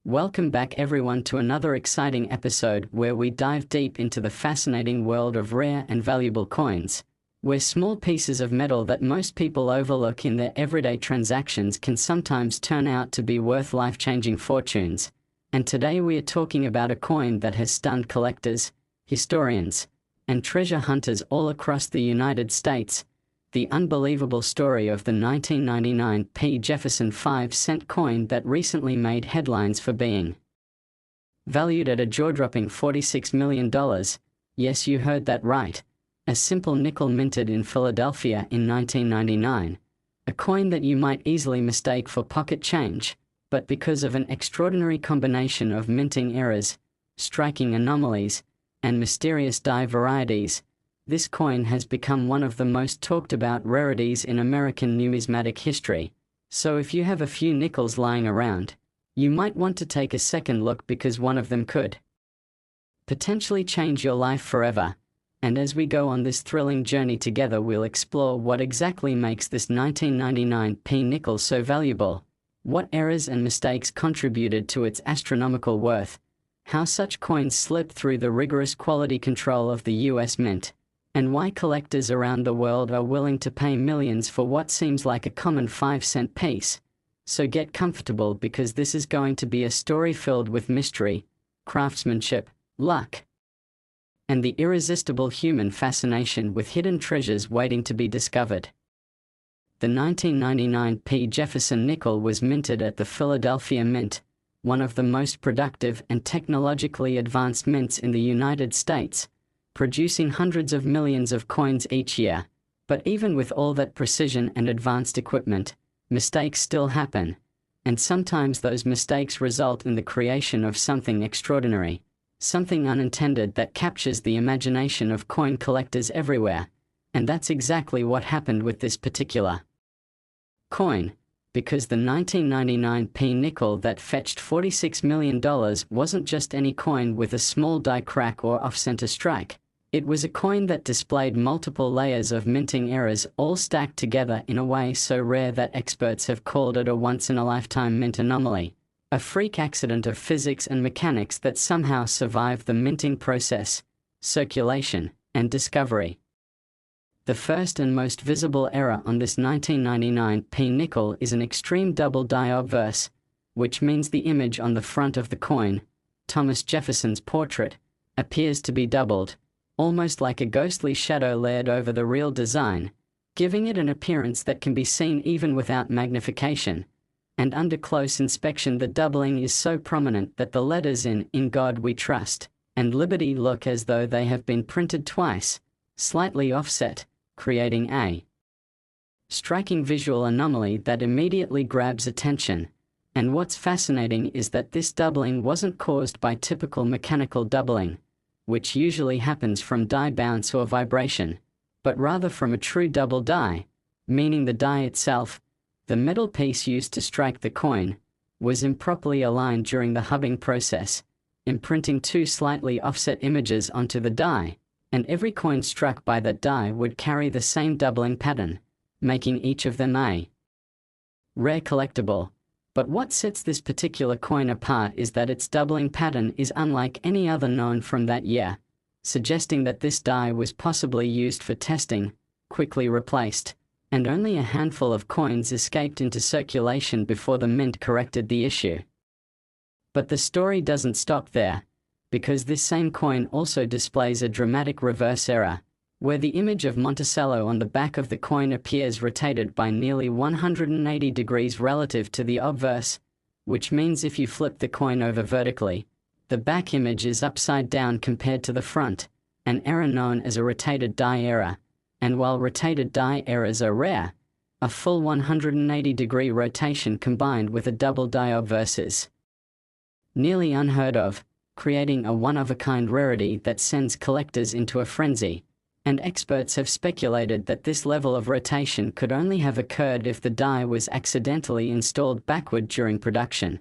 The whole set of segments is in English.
Welcome back everyone to another exciting episode where we dive deep into the fascinating world of rare and valuable coins, where small pieces of metal that most people overlook in their everyday transactions can sometimes turn out to be worth life-changing fortunes. And today we are talking about a coin that has stunned collectors, historians, and treasure hunters all across the United States. The unbelievable story of the 1999 P. Jefferson 5-cent coin that recently made headlines for being valued at a jaw-dropping $46 million. Yes, you heard that right. A simple nickel minted in Philadelphia in 1999. A coin that you might easily mistake for pocket change, but because of an extraordinary combination of minting errors, striking anomalies, and mysterious die varieties, this coin has become one of the most talked about rarities in American numismatic history. So if you have a few nickels lying around, you might want to take a second look because one of them could potentially change your life forever. And as we go on this thrilling journey together, we'll explore what exactly makes this 1999 P nickel so valuable, what errors and mistakes contributed to its astronomical worth, how such coins slip through the rigorous quality control of the US Mint, and why collectors around the world are willing to pay millions for what seems like a common 5-cent piece. So get comfortable because this is going to be a story filled with mystery, craftsmanship, luck, and the irresistible human fascination with hidden treasures waiting to be discovered. The 1999 P. Jefferson nickel was minted at the Philadelphia Mint, one of the most productive and technologically advanced mints in the United States, producing hundreds of millions of coins each year. But even with all that precision and advanced equipment, mistakes still happen, and sometimes those mistakes result in the creation of something extraordinary, something unintended that captures the imagination of coin collectors everywhere. And that's exactly what happened with this particular coin, because the 1999 P nickel that fetched $46 million wasn't just any coin with a small die crack or off-center strike. It was a coin that displayed multiple layers of minting errors all stacked together in a way so rare that experts have called it a once-in-a-lifetime mint anomaly, a freak accident of physics and mechanics that somehow survived the minting process, circulation, and discovery. The first and most visible error on this 1999 P nickel is an extreme double die obverse, which means the image on the front of the coin, Thomas Jefferson's portrait, appears to be doubled, almost like a ghostly shadow layered over the real design, giving it an appearance that can be seen even without magnification. And under close inspection, the doubling is so prominent that the letters "In God We Trust" and "Liberty" look as though they have been printed twice, slightly offset, creating a striking visual anomaly that immediately grabs attention. And what's fascinating is that this doubling wasn't caused by typical mechanical doubling, which usually happens from die bounce or vibration, but rather from a true double die, meaning the die itself, the metal piece used to strike the coin, was improperly aligned during the hubbing process, imprinting two slightly offset images onto the die, and every coin struck by that die would carry the same doubling pattern, making each of them a rare collectible. But what sets this particular coin apart is that its doubling pattern is unlike any other known from that year, suggesting that this die was possibly used for testing, quickly replaced, and only a handful of coins escaped into circulation before the mint corrected the issue. But the story doesn't stop there, because this same coin also displays a dramatic reverse error, where the image of Monticello on the back of the coin appears rotated by nearly 180 degrees relative to the obverse, which means if you flip the coin over vertically, the back image is upside down compared to the front, an error known as a rotated die error. And while rotated die errors are rare, a full 180-degree rotation combined with a double die obverse is nearly unheard of, creating a one-of-a-kind rarity that sends collectors into a frenzy. And experts have speculated that this level of rotation could only have occurred if the die was accidentally installed backward during production,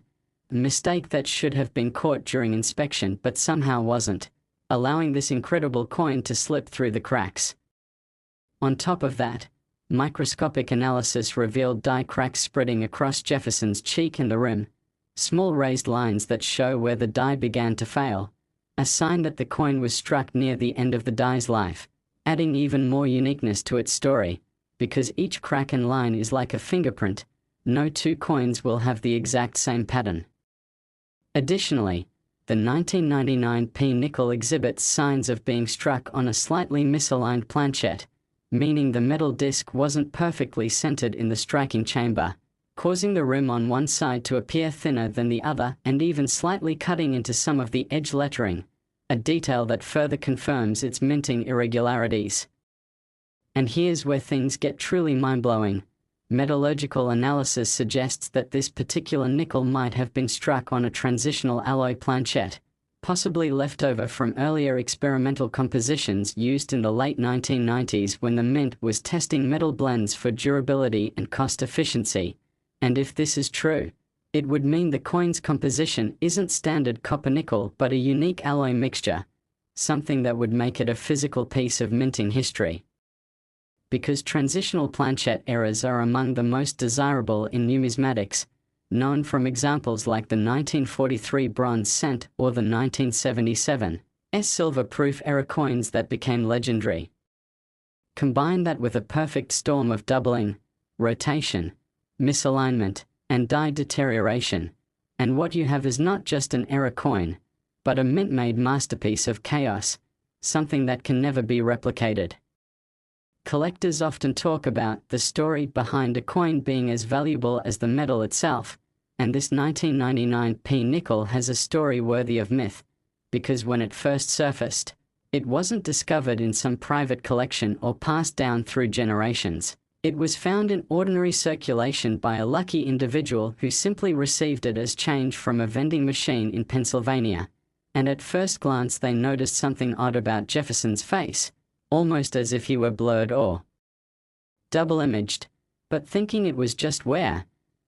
a mistake that should have been caught during inspection but somehow wasn't, allowing this incredible coin to slip through the cracks. On top of that, microscopic analysis revealed die cracks spreading across Jefferson's cheek and the rim, Small raised lines that show where the die began to fail, a sign that the coin was struck near the end of the die's life, adding even more uniqueness to its story, because each crack and line is like a fingerprint. No two coins will have the exact same pattern. Additionally, the 1999 P nickel exhibits signs of being struck on a slightly misaligned planchette, meaning the metal disc wasn't perfectly centered in the striking chamber, causing the rim on one side to appear thinner than the other and even slightly cutting into some of the edge lettering, a detail that further confirms its minting irregularities. And here's where things get truly mind-blowing. Metallurgical analysis suggests that this particular nickel might have been struck on a transitional alloy planchette, possibly left over from earlier experimental compositions used in the late 1990s when the Mint was testing metal blends for durability and cost efficiency. And if this is true, it would mean the coin's composition isn't standard copper-nickel but a unique alloy mixture, something that would make it a physical piece of minting history. Because transitional planchette errors are among the most desirable in numismatics, known from examples like the 1943 bronze cent or the 1977 silver-proof error coins that became legendary. Combine that with a perfect storm of doubling, rotation, misalignment, and die deterioration, and what you have is not just an error coin, but a mint-made masterpiece of chaos, something that can never be replicated. Collectors often talk about the story behind a coin being as valuable as the metal itself, and this 1999 P nickel has a story worthy of myth, because when it first surfaced, it wasn't discovered in some private collection or passed down through generations. It was found in ordinary circulation by a lucky individual who simply received it as change from a vending machine in Pennsylvania, and at first glance they noticed something odd about Jefferson's face, almost as if he were blurred or double-imaged, but thinking it was just wear,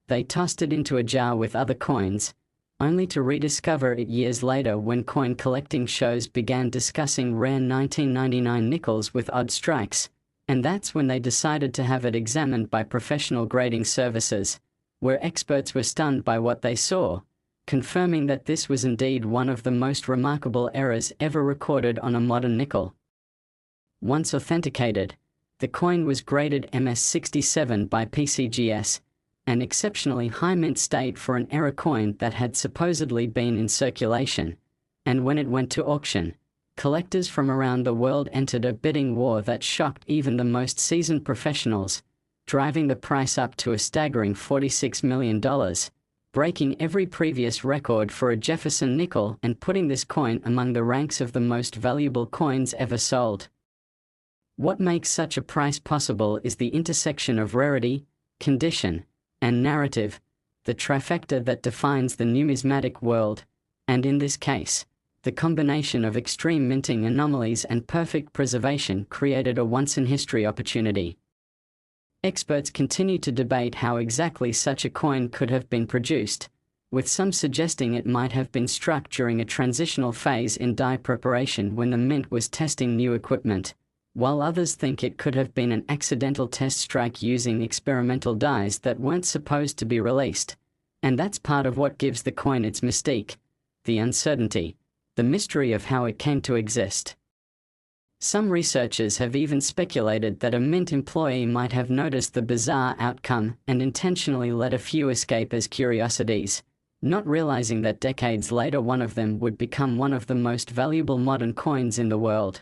they tossed it into a jar with other coins, only to rediscover it years later when coin collecting shows began discussing rare 1999 nickels with odd strikes, and that's when they decided to have it examined by professional grading services, where experts were stunned by what they saw, confirming that this was indeed one of the most remarkable errors ever recorded on a modern nickel. Once authenticated, the coin was graded MS67 by PCGS, an exceptionally high mint state for an error coin that had supposedly been in circulation, and when it went to auction, collectors from around the world entered a bidding war that shocked even the most seasoned professionals, driving the price up to a staggering $46 million, breaking every previous record for a Jefferson nickel and putting this coin among the ranks of the most valuable coins ever sold. What makes such a price possible is the intersection of rarity, condition, and narrative, the trifecta that defines the numismatic world, and in this case, the combination of extreme minting anomalies and perfect preservation created a once-in-history opportunity. Experts continue to debate how exactly such a coin could have been produced, with some suggesting it might have been struck during a transitional phase in die preparation when the Mint was testing new equipment, while others think it could have been an accidental test strike using experimental dies that weren't supposed to be released. And that's part of what gives the coin its mystique, the uncertainty, the mystery of how it came to exist. Some researchers have even speculated that a Mint employee might have noticed the bizarre outcome and intentionally let a few escape as curiosities, not realizing that decades later one of them would become one of the most valuable modern coins in the world.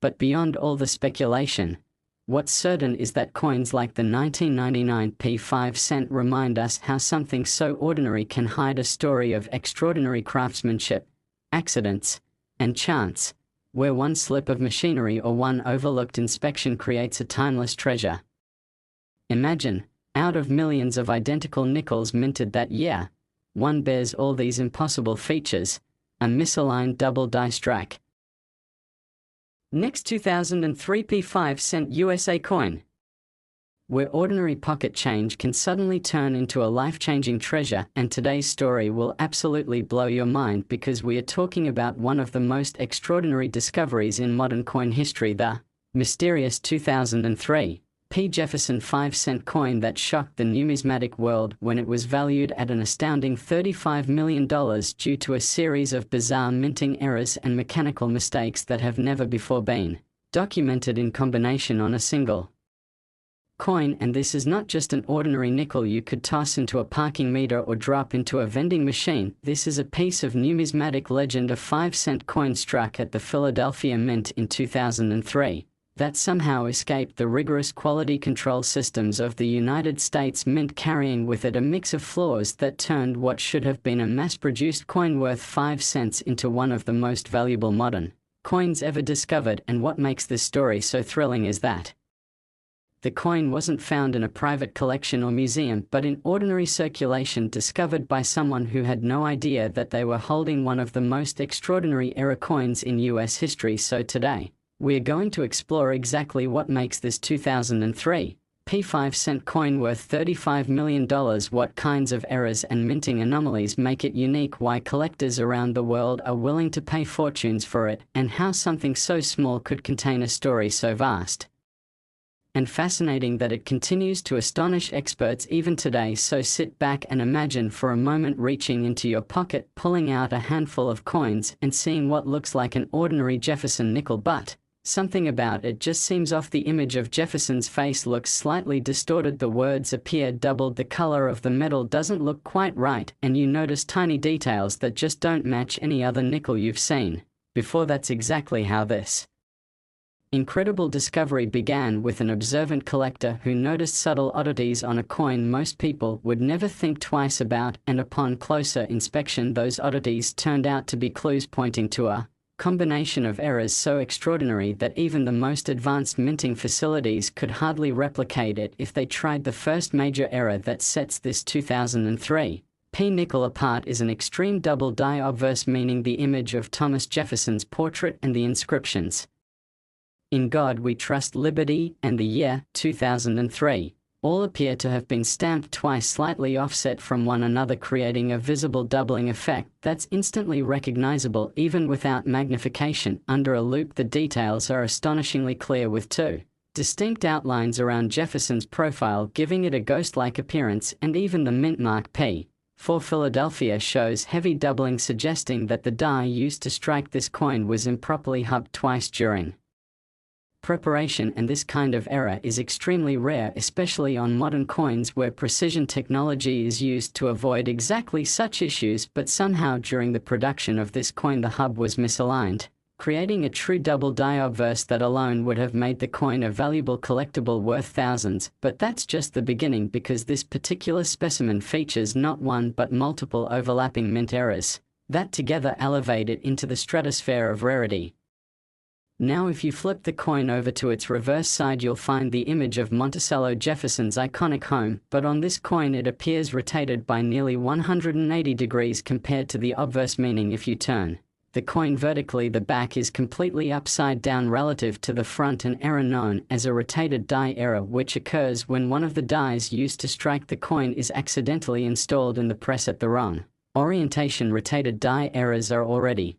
But beyond all the speculation, what's certain is that coins like the 1999 P5 cent remind us how something so ordinary can hide a story of extraordinary craftsmanship, accidents, and chance, where one slip of machinery or one overlooked inspection creates a timeless treasure. Imagine, out of millions of identical nickels minted that year, one bears all these impossible features, a misaligned double die strike. Next 2003 P5 cent USA coin. Where ordinary pocket change can suddenly turn into a life-changing treasure, and today's story will absolutely blow your mind because we are talking about one of the most extraordinary discoveries in modern coin history, the mysterious 2003 P. Jefferson 5-cent coin that shocked the numismatic world when it was valued at an astounding $35 million due to a series of bizarre minting errors and mechanical mistakes that have never before been documented in combination on a single coin. And this is not just an ordinary nickel you could toss into a parking meter or drop into a vending machine. This is a piece of numismatic legend, a 5-cent coin struck at the Philadelphia Mint in 2003. That somehow escaped the rigorous quality control systems of the United States Mint, carrying with it a mix of flaws that turned what should have been a mass-produced coin worth 5 cents into one of the most valuable modern coins ever discovered. And what makes this story so thrilling is that the coin wasn't found in a private collection or museum, but in ordinary circulation, discovered by someone who had no idea that they were holding one of the most extraordinary era coins in US history. So today, we're going to explore exactly what makes this 2003 P5-cent coin worth $35 million, what kinds of errors and minting anomalies make it unique, why collectors around the world are willing to pay fortunes for it, and how something so small could contain a story so vast and fascinating that it continues to astonish experts even today. So sit back and imagine for a moment reaching into your pocket, pulling out a handful of coins, and seeing what looks like an ordinary Jefferson nickel, but something about it just seems off. The image of Jefferson's face looks slightly distorted, the words appear doubled, the color of the metal doesn't look quite right, and you notice tiny details that just don't match any other nickel you've seen before. That's exactly how this incredible discovery began, with an observant collector who noticed subtle oddities on a coin most people would never think twice about, and upon closer inspection those oddities turned out to be clues pointing to a combination of errors so extraordinary that even the most advanced minting facilities could hardly replicate it if they tried. The first major error that sets this 2003 P nickel apart is an extreme double die obverse, meaning the image of Thomas Jefferson's portrait and the inscriptions "In God We Trust, Liberty," and the year 2003 all appear to have been stamped twice, slightly offset from one another, creating a visible doubling effect that's instantly recognizable even without magnification. Under a loupe, the details are astonishingly clear, with two distinct outlines around Jefferson's profile giving it a ghost-like appearance, and even the mint mark P for Philadelphia shows heavy doubling, suggesting that the die used to strike this coin was improperly hubbed twice during preparation. And this kind of error is extremely rare, especially on modern coins where precision technology is used to avoid exactly such issues, but somehow during the production of this coin the hub was misaligned, creating a true double die obverse that alone would have made the coin a valuable collectible worth thousands. But that's just the beginning, because this particular specimen features not one but multiple overlapping mint errors that together elevate it into the stratosphere of rarity. Now if you flip the coin over to its reverse side, you'll find the image of Monticello Jefferson's iconic home, but on this coin it appears rotated by nearly 180 degrees compared to the obverse, meaning if you turn the coin vertically, the back is completely upside down relative to the front, an error known as a rotated die error, which occurs when one of the dies used to strike the coin is accidentally installed in the press at the wrong orientation. Rotated die errors are already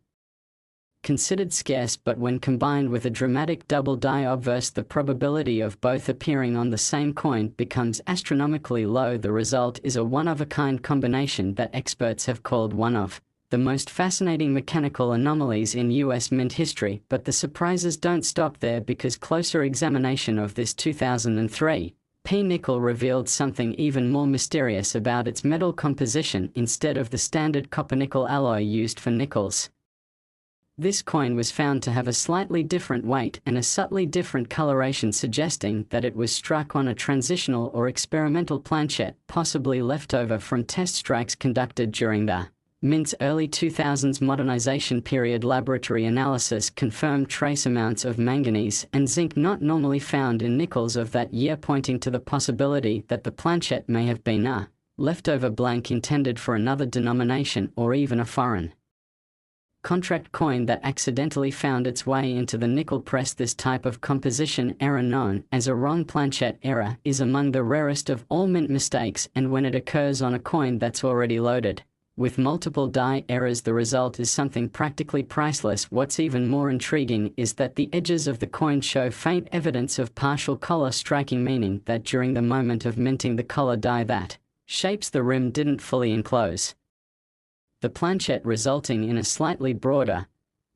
considered scarce, but when combined with a dramatic double die obverse, the probability of both appearing on the same coin becomes astronomically low. The result is a one-of-a-kind combination that experts have called one of the most fascinating mechanical anomalies in US mint history. But the surprises don't stop there, because closer examination of this 2003 P nickel revealed something even more mysterious about its metal composition. Instead of the standard copper-nickel alloy used for nickels, this coin was found to have a slightly different weight and a subtly different coloration, suggesting that it was struck on a transitional or experimental planchet, possibly left over from test strikes conducted during the Mint's early 2000s modernization period. Laboratory analysis confirmed trace amounts of manganese and zinc not normally found in nickels of that year, pointing to the possibility that the planchet may have been a leftover blank intended for another denomination, or even a foreign contract coin that accidentally found its way into the nickel press. This type of composition error, known as a wrong planchet error, is among the rarest of all mint mistakes, and when it occurs on a coin that's already loaded With multiple die errors, the result is something practically priceless. What's even more intriguing is that the edges of the coin show faint evidence of partial collar striking, meaning that during the moment of minting, the collar die that shapes the rim didn't fully enclose the planchet, resulting in a slightly broader,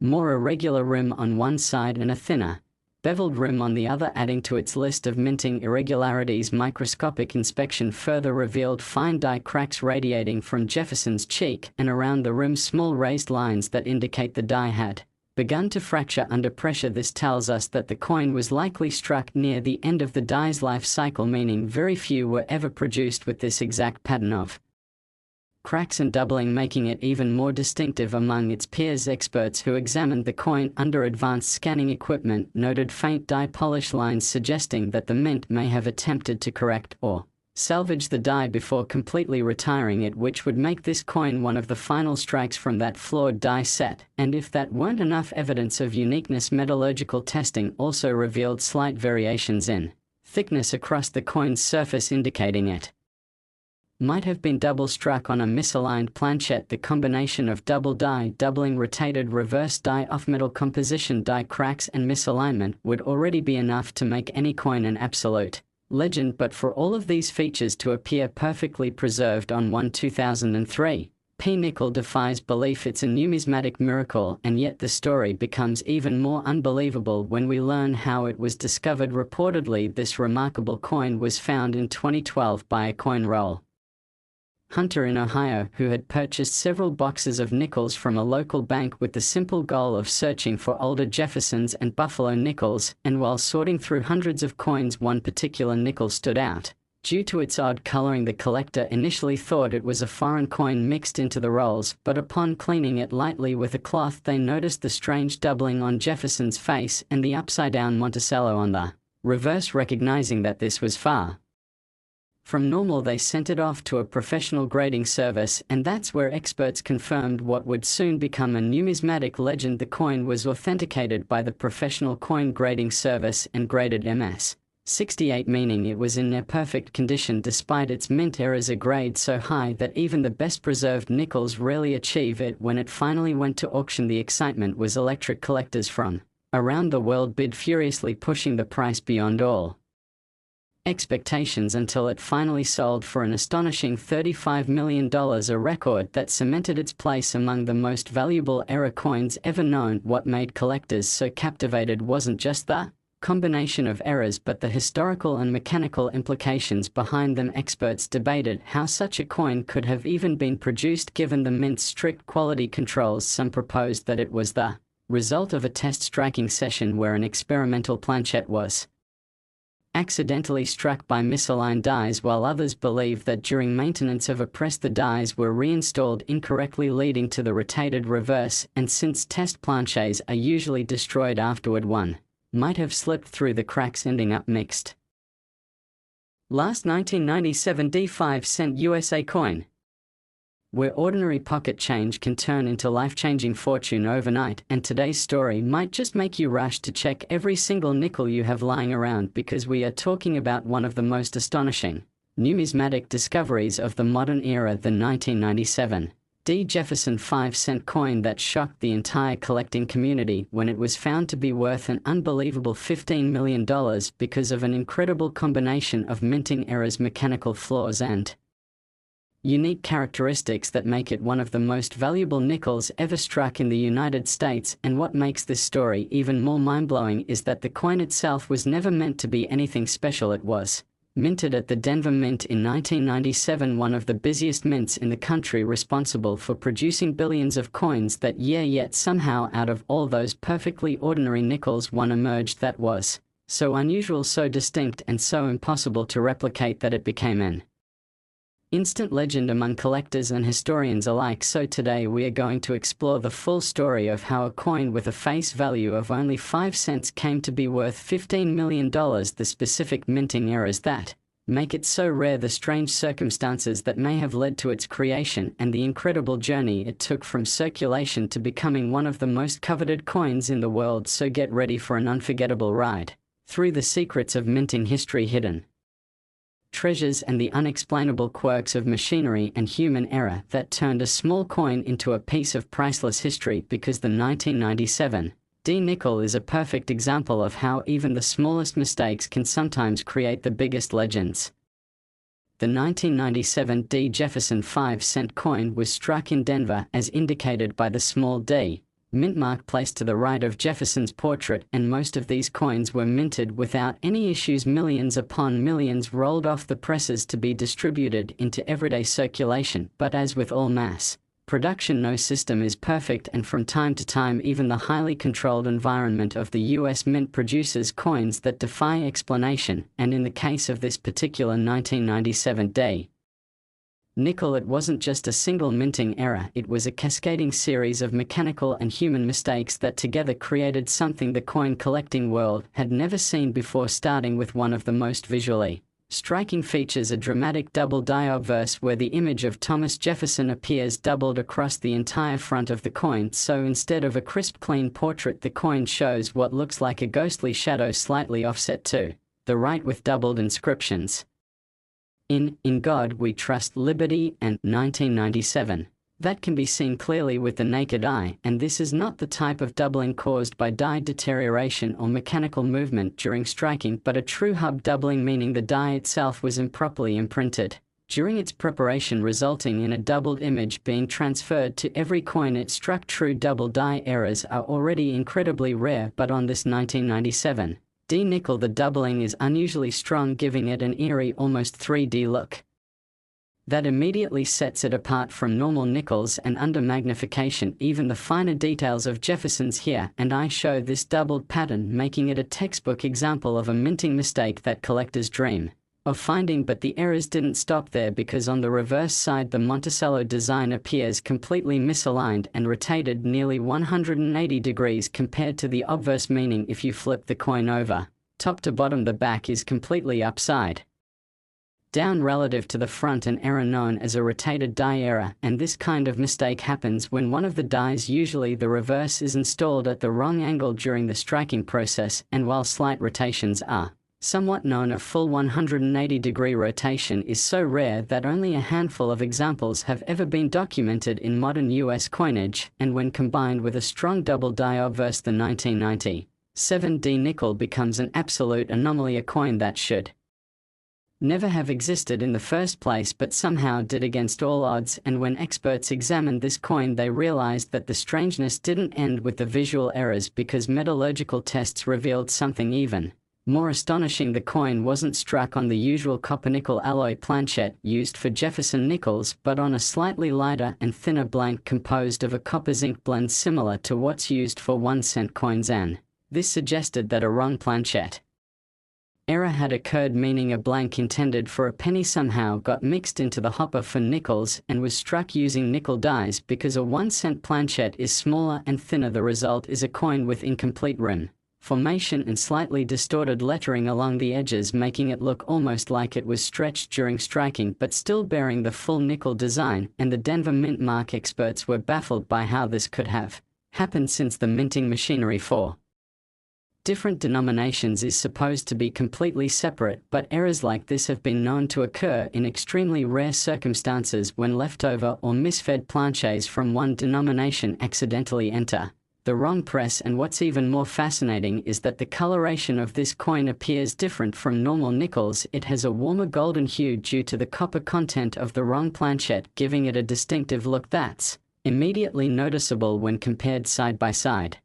more irregular rim on one side and a thinner, beveled rim on the other, adding to its list of minting irregularities. Microscopic inspection further revealed fine die cracks radiating from Jefferson's cheek, and around the rim small raised lines that indicate the die had begun to fracture under pressure. This tells us that the coin was likely struck near the end of the die's life cycle, meaning very few were ever produced with this exact pattern of cracks and doubling, making it even more distinctive among its peers. Experts who examined the coin under advanced scanning equipment noted faint die polish lines, suggesting that the mint may have attempted to correct or salvage the die before completely retiring it, which would make this coin one of the final strikes from that flawed die set. And if that weren't enough evidence of uniqueness, metallurgical testing also revealed slight variations in thickness across the coin's surface, indicating it might have been double struck on a misaligned planchet. The combination of double die doubling, rotated reverse die off metal composition, die cracks, and misalignment would already be enough to make any coin an absolute legend, but for all of these features to appear perfectly preserved on 2003 P nickel defies belief. It's a numismatic miracle, and yet the story becomes even more unbelievable when we learn how it was discovered. Reportedly, this remarkable coin was found in 2012 by a coin roll hunter in Ohio who had purchased several boxes of nickels from a local bank with the simple goal of searching for older Jeffersons and Buffalo nickels, and while sorting through hundreds of coins, one particular nickel stood out. Due to its odd coloring, the collector initially thought it was a foreign coin mixed into the rolls, but upon cleaning it lightly with a cloth, they noticed the strange doubling on Jefferson's face and the upside-down Monticello on the reverse. Recognizing that this was far from normal, they sent it off to a professional grading service, and that's where experts confirmed what would soon become a numismatic legend. The coin was authenticated by the professional coin grading service and graded MS 68, meaning it was in near perfect condition despite its mint errors, a grade so high that even the best preserved nickels rarely achieve it. When it finally went to auction, the excitement was electric. Collectors from around the world bid furiously, pushing the price beyond all expectations until it finally sold for an astonishing $35 million, a record that cemented its place among the most valuable error coins ever known. What made collectors so captivated wasn't just the combination of errors, but the historical and mechanical implications behind them. Experts debated how such a coin could have even been produced given the mint's strict quality controls. Some proposed that it was the result of a test striking session where an experimental planchet was accidentally struck by misaligned dies, while others believed that during maintenance of a press the dies were reinstalled incorrectly, leading to the rotated reverse, and since test planchets are usually destroyed afterward, one might have slipped through the cracks, ending up mixed. Last 1997 D5-cent USA coin. Where ordinary pocket change can turn into life-changing fortune overnight, and today's story might just make you rush to check every single nickel you have lying around, because we are talking about one of the most astonishing numismatic discoveries of the modern era, the 1997 D. Jefferson 5-cent coin that shocked the entire collecting community when it was found to be worth an unbelievable $15 million because of an incredible combination of minting errors, mechanical flaws, and unique characteristics that make it one of the most valuable nickels ever struck in the United States. And what makes this story even more mind-blowing is that the coin itself was never meant to be anything special. It was minted at the Denver Mint in 1997, one of the busiest mints in the country, responsible for producing billions of coins that year. Yet somehow, out of all those perfectly ordinary nickels, one emerged that was so unusual, so distinct, and so impossible to replicate that it became an instant legend among collectors and historians alike. So today we are going to explore the full story of how a coin with a face value of only 5 cents came to be worth $15 million, the specific minting errors that make it so rare, the strange circumstances that may have led to its creation, and the incredible journey it took from circulation to becoming one of the most coveted coins in the world. So get ready for an unforgettable ride through the secrets of minting history hidden treasures and the unexplainable quirks of machinery and human error that turned a small coin into a piece of priceless history, because the 1997 D nickel is a perfect example of how even the smallest mistakes can sometimes create the biggest legends. The 1997 D Jefferson 5-cent coin was struck in Denver as indicated by the small d mint mark placed to the right of Jefferson's portrait, and most of these coins were minted without any issues. Millions upon millions rolled off the presses to be distributed into everyday circulation, but as with all mass production, no system is perfect, and from time to time even the highly controlled environment of the US Mint produces coins that defy explanation, and in the case of this particular 1997 D nickel, it wasn't just a single minting error, it was a cascading series of mechanical and human mistakes that together created something the coin collecting world had never seen before, starting with one of the most visually striking features, a dramatic double die obverse where the image of Thomas Jefferson appears doubled across the entire front of the coin. So instead of a crisp clean portrait, the coin shows what looks like a ghostly shadow slightly offset to the right with doubled inscriptions: In God we trust, liberty, and 1997. That can be seen clearly with the naked eye, and this is not the type of doubling caused by die deterioration or mechanical movement during striking, but a true hub doubling, meaning the die itself was improperly imprinted during its preparation, resulting in a doubled image being transferred to every coin it struck. True double die errors are already incredibly rare, but on this 1997 D nickel the doubling is unusually strong, giving it an eerie, almost 3D look that immediately sets it apart from normal nickels, and under magnification even the finer details of Jefferson's here and I show this doubled pattern, making it a textbook example of a minting mistake that collectors dream of finding. But the errors didn't stop there, because on the reverse side the Monticello design appears completely misaligned and rotated nearly 180 degrees compared to the obverse, meaning if you flip the coin over top to bottom, the back is completely upside down relative to the front, an error known as a rotated die error, and this kind of mistake happens when one of the dies, usually the reverse, is installed at the wrong angle during the striking process, and while slight rotations are somewhat known, a full 180-degree rotation is so rare that only a handful of examples have ever been documented in modern US coinage, and when combined with a strong double die obverse, the 1997 D nickel becomes an absolute anomaly, a coin that should never have existed in the first place but somehow did against all odds. And when experts examined this coin, they realized that the strangeness didn't end with the visual errors, because metallurgical tests revealed something even more astonishing. The coin wasn't struck on the usual copper-nickel alloy planchet used for Jefferson nickels, but on a slightly lighter and thinner blank composed of a copper-zinc blend similar to what's used for 1-cent coins, and this suggested that a wrong planchet error had occurred, meaning a blank intended for a penny somehow got mixed into the hopper for nickels and was struck using nickel dies. Because a 1-cent planchet is smaller and thinner, the result is a coin with incomplete rim formation and slightly distorted lettering along the edges, making it look almost like it was stretched during striking, but still bearing the full nickel design. And the Denver Mint Mark experts were baffled by how this could have happened, since the minting machinery for different denominations is supposed to be completely separate, but errors like this have been known to occur in extremely rare circumstances when leftover or misfed planchets from one denomination accidentally enter the wrong press. And what's even more fascinating is that the coloration of this coin appears different from normal nickels. It has a warmer golden hue due to the copper content of the wrong planchet, giving it a distinctive look that's immediately noticeable when compared side by side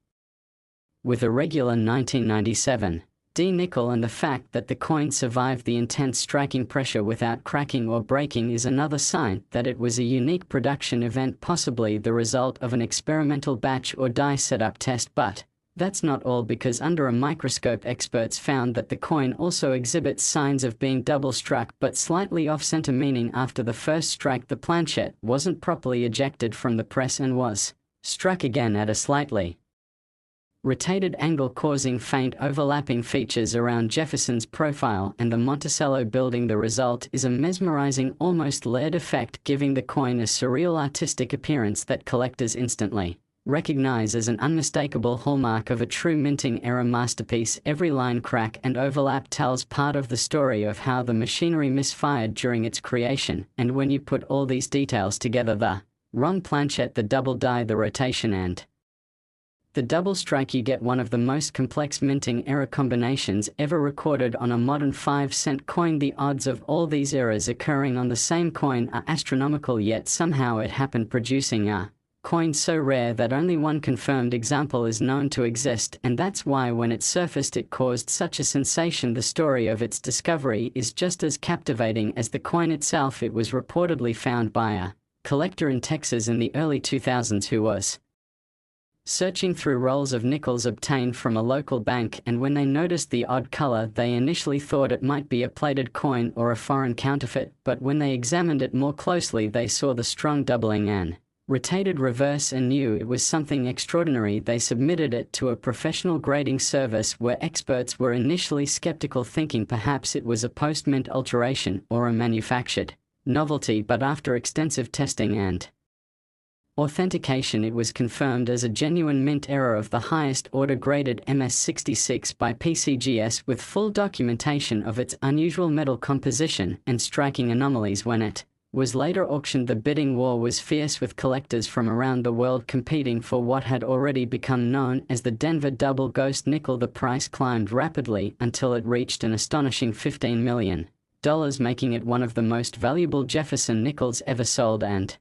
with a regular 1997 D nickel. And the fact that the coin survived the intense striking pressure without cracking or breaking is another sign that it was a unique production event, possibly the result of an experimental batch or die setup test. But that's not all, because under a microscope experts found that the coin also exhibits signs of being double struck but slightly off-center, meaning after the first strike the planchet wasn't properly ejected from the press and was struck again at a slightly rotated angle, causing faint overlapping features around Jefferson's profile and the Monticello building. The result is a mesmerizing, almost layered effect, giving the coin a surreal artistic appearance that collectors instantly Recognized as an unmistakable hallmark of a true minting-era masterpiece, every line crack and overlap tells part of the story of how the machinery misfired during its creation, and when you put all these details together, the wrong planchet, the double die, the rotation, and the double strike, you get one of the most complex minting-era combinations ever recorded on a modern 5-cent coin. The odds of all these errors occurring on the same coin are astronomical, yet somehow it happened, producing a coin so rare that only one confirmed example is known to exist, and that's why when it surfaced it caused such a sensation. The story of its discovery is just as captivating as the coin itself. It was reportedly found by a collector in Texas in the early 2000s who was searching through rolls of nickels obtained from a local bank, and when they noticed the odd color, they initially thought it might be a plated coin or a foreign counterfeit, but when they examined it more closely they saw the strong doubling and rotated reverse and knew it was something extraordinary. They submitted it to a professional grading service where experts were initially skeptical, thinking perhaps it was a post-mint alteration or a manufactured novelty, but after extensive testing and authentication it was confirmed as a genuine mint error of the highest order, graded MS66 by PCGS, with full documentation of its unusual metal composition and striking anomalies. When it was later auctioned, the bidding war was fierce, with collectors from around the world competing for what had already become known as the Denver Double Ghost nickel. The price climbed rapidly until it reached an astonishing $15 million, making it one of the most valuable Jefferson nickels ever sold. And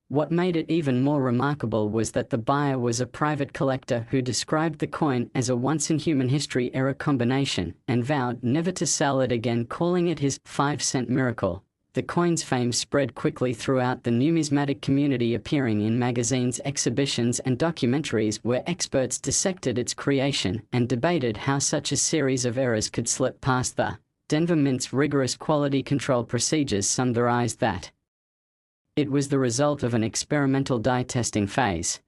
what made it even more remarkable was that the buyer was a private collector who described the coin as a once-in-human-history era combination and vowed never to sell it again, calling it his 5-cent miracle. The coin's fame spread quickly throughout the numismatic community, appearing in magazines, exhibitions, and documentaries where experts dissected its creation and debated how such a series of errors could slip past the Denver Mint's rigorous quality control procedures. Some theorized that it was the result of an experimental die testing phase,